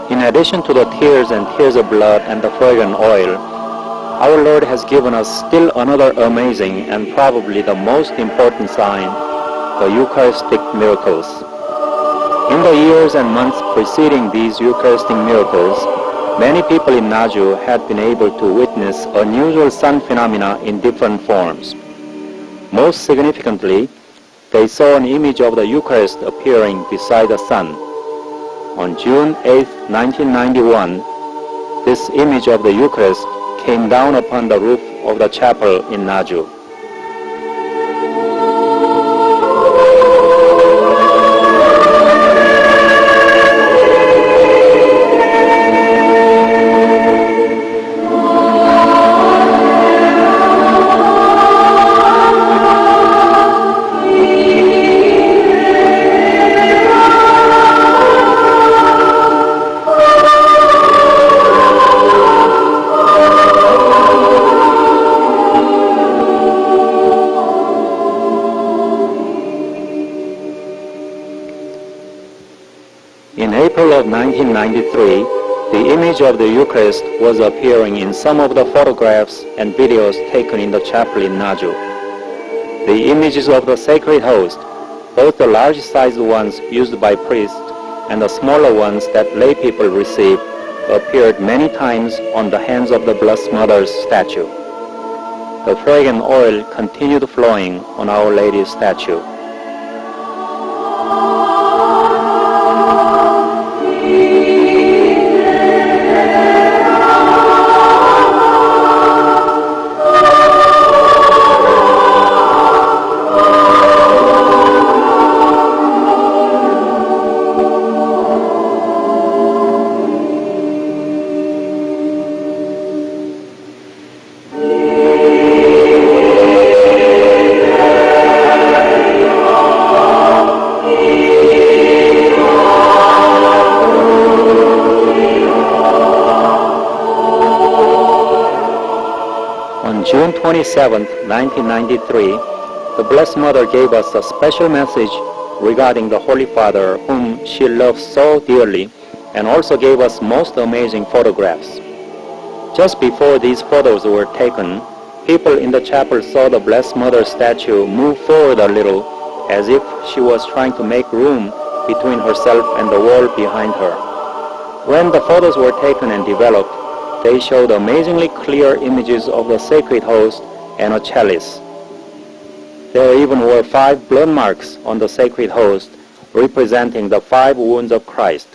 In addition to the tears and tears of blood and the fragrant oil, our Lord has given us still another amazing and probably the most important sign, the Eucharistic miracles. In the years and months preceding these Eucharistic miracles, many people in Naju had been able to witness unusual sun phenomena in different forms. Most significantly, they saw an image of the Eucharist appearing beside the sun. On June 8, 1991, this image of the Eucharist came down upon the roof of the chapel in Naju. In April of 1993, the image of the Eucharist was appearing in some of the photographs and videos taken in the chapel in Naju. The images of the Sacred Host, both the large-sized ones used by priests and the smaller ones that lay people receive, appeared many times on the hands of the Blessed Mother's statue. The fragrant oil continued flowing on Our Lady's statue. On June 27, 1993, the Blessed Mother gave us a special message regarding the Holy Father whom she loves so dearly, and also gave us most amazing photographs. Just before these photos were taken, people in the chapel saw the Blessed Mother statue move forward a little, as if she was trying to make room between herself and the wall behind her. When the photos were taken and developed, they showed amazingly clear images of the Sacred Host and a chalice. There even were 5 blood marks on the Sacred Host, representing the 5 wounds of Christ.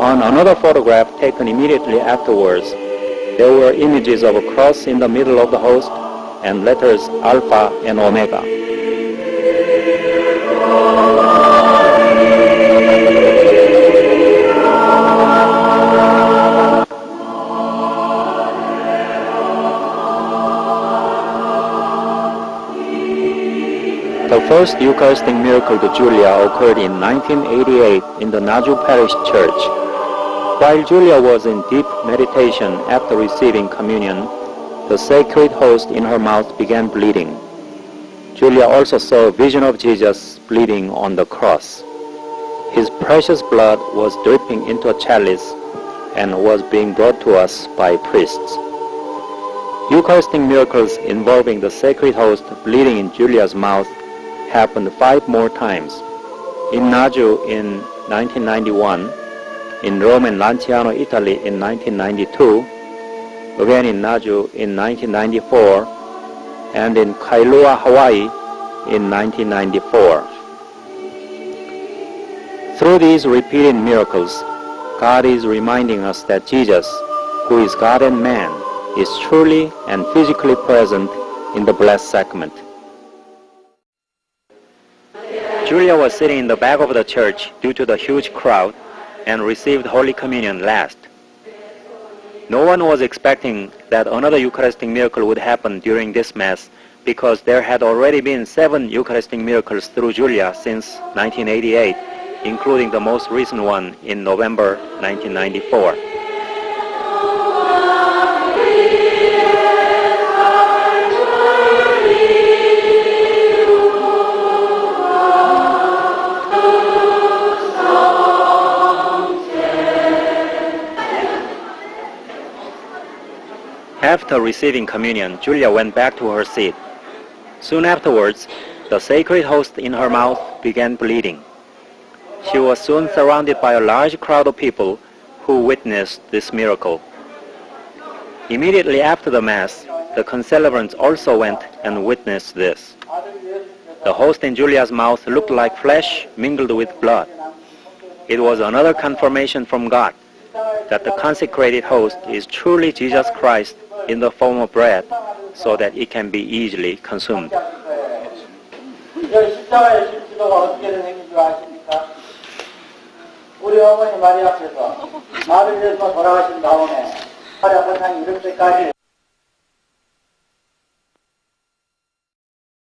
On another photograph taken immediately afterwards, there were images of a cross in the middle of the host and letters Alpha and Omega. The first Eucharistic miracle to Julia occurred in 1988 in the Naju Parish Church. While Julia was in deep meditation after receiving communion, the Sacred Host in her mouth began bleeding. Julia also saw a vision of Jesus bleeding on the cross. His precious blood was dripping into a chalice and was being brought to us by priests. Eucharistic miracles involving the Sacred Host bleeding in Julia's mouth happened 5 more times. In Naju in 1991, in Rome and Lanciano, Italy in 1992, again in Naju in 1994, and in Kailua, Hawaii in 1994. Through these repeated miracles, God is reminding us that Jesus, who is God and man, is truly and physically present in the Blessed Sacrament. Julia was sitting in the back of the church due to the huge crowd and received Holy Communion last. No one was expecting that another Eucharistic miracle would happen during this Mass, because there had already been 7 Eucharistic miracles through Julia since 1988, including the most recent one in November 1994. After receiving communion, Julia went back to her seat. Soon afterwards, the sacred host in her mouth began bleeding. She was soon surrounded by a large crowd of people who witnessed this miracle. Immediately after the Mass, the concelebrants also went and witnessed this. The host in Julia's mouth looked like flesh mingled with blood. It was another confirmation from God that the consecrated host is truly Jesus Christ in the form of bread, so that it can be easily consumed. 우리 어머니 마리아께서 마르리에서 돌아가신 다음에 활약한 이럴 때까지